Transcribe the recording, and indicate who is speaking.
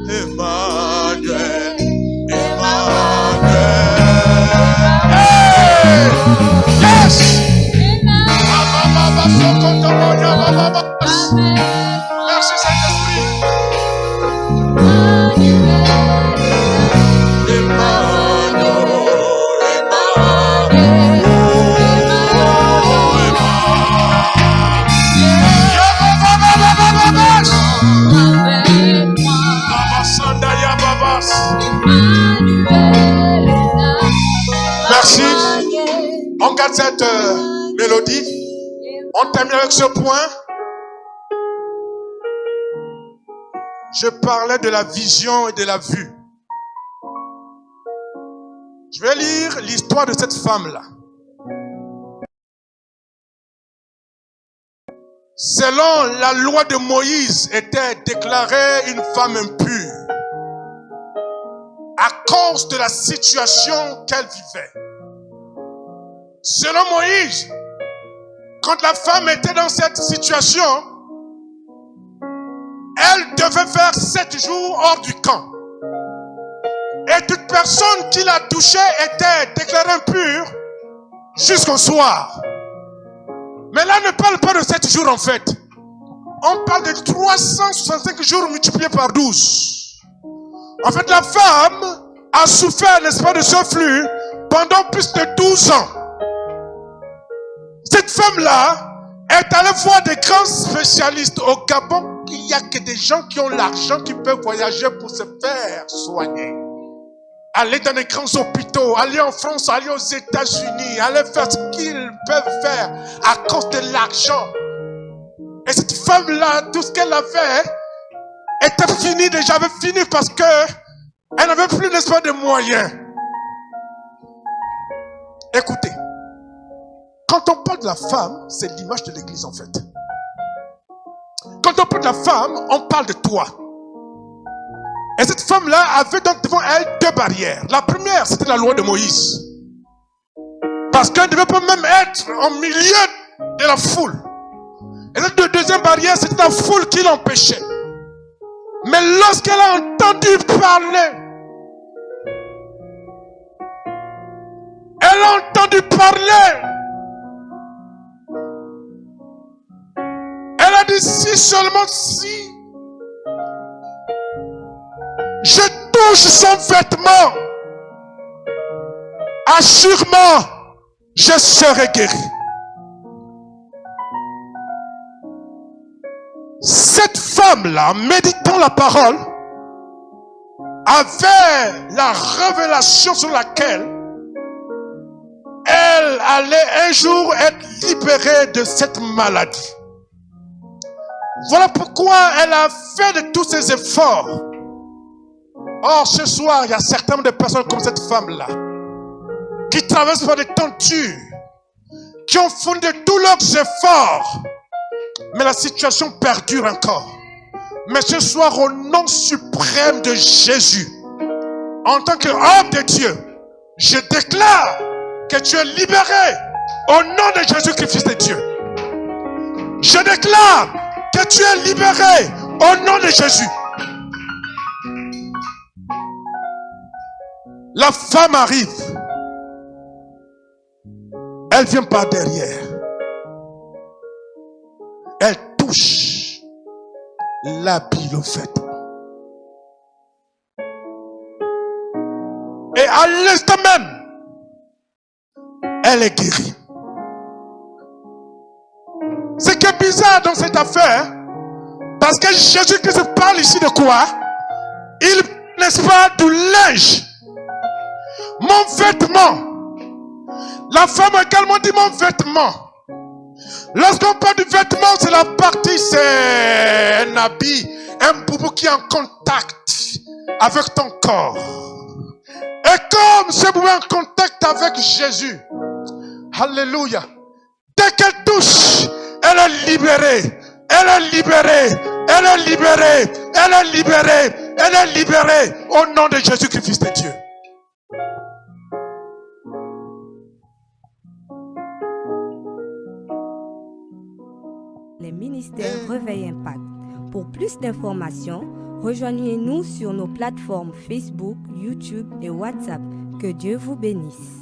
Speaker 1: Emmanuel, Emmanuel. Hey! Yes! Merci Saint-Esprit. Merci. On garde cette mélodie. On termine avec ce point. Je parlais de la vision et de la vue. Je vais lire l'histoire de cette femme-là. Selon la loi de Moïse, était déclarée une femme impure à cause de la situation qu'elle vivait. Selon Moïse, quand la femme était dans cette situation, elle devait faire 7 jours hors du camp. Et toute personne qui la touchait était déclarée impure jusqu'au soir. Mais là, on ne parle pas de 7 jours en fait. On parle de 365 jours multipliés par 12. En fait, la femme a souffert, n'est-ce pas, de ce flux pendant plus de 12 ans. Cette femme-là est allée voir des grands spécialistes au Gabon. Il n'y a que des gens qui ont l'argent qui peuvent voyager pour se faire soigner. Aller dans les grands hôpitaux, aller en France, aller aux États-Unis, aller faire ce qu'ils peuvent faire à cause de l'argent. Et cette femme-là, tout ce qu'elle avait était fini, déjà avait fini parce que elle n'avait plus, n'est-ce pas, de moyens. Écoutez, quand on parle de la femme, c'est l'image de l'église en fait. Quand on parle de la femme, on parle de toi. Et cette femme-là avait donc devant elle 2 barrières. La première, c'était la loi de Moïse. Parce qu'elle ne devait pas même être au milieu de la foule. Et la deuxième barrière, c'était la foule qui l'empêchait. Mais lorsqu'elle a entendu parler, elle a entendu parler. Elle a dit, si seulement si je touche son vêtement, assurément, je serai guéri. Cette femme-là, méditant la parole, avait la révélation sur laquelle elle allait un jour être libérée de cette maladie. Voilà pourquoi elle a fait de tous ses efforts. Or, ce soir, il y a certaines de personnes comme cette femme-là qui traversent par des tentures, qui ont fourni de tous leurs efforts, mais la situation perdure encore. Mais ce soir, au nom suprême de Jésus, en tant qu'homme de Dieu, je déclare que tu es libéré au nom de Jésus-Christ, Fils de Dieu. Je déclare que tu es libéré au nom de Jésus. La femme arrive. Elle vient par derrière. Elle touche l'habit, le vêtement. Et à l'instant même, elle est guérie. Ce qui est bizarre dans cette affaire, parce que Jésus-Christ parle ici de quoi? Il, n'est-ce pas, du linge. Mon vêtement. La femme a également dit mon vêtement. Lorsqu'on parle du vêtement, c'est la partie, c'est un habit, un boubou qui est en contact avec ton corps. Et comme ce boubou est en contact avec Jésus, alléluia, dès qu'elle touche, elle est libérée. Elle est libérée. Elle est libérée. Elle est libérée. Elle est libérée. Au nom de Jésus-Christ, Fils de Dieu.
Speaker 2: Les ministères Réveil Impact. Pour plus d'informations, Rejoignez-nous sur nos plateformes Facebook, YouTube et WhatsApp. Que Dieu vous bénisse.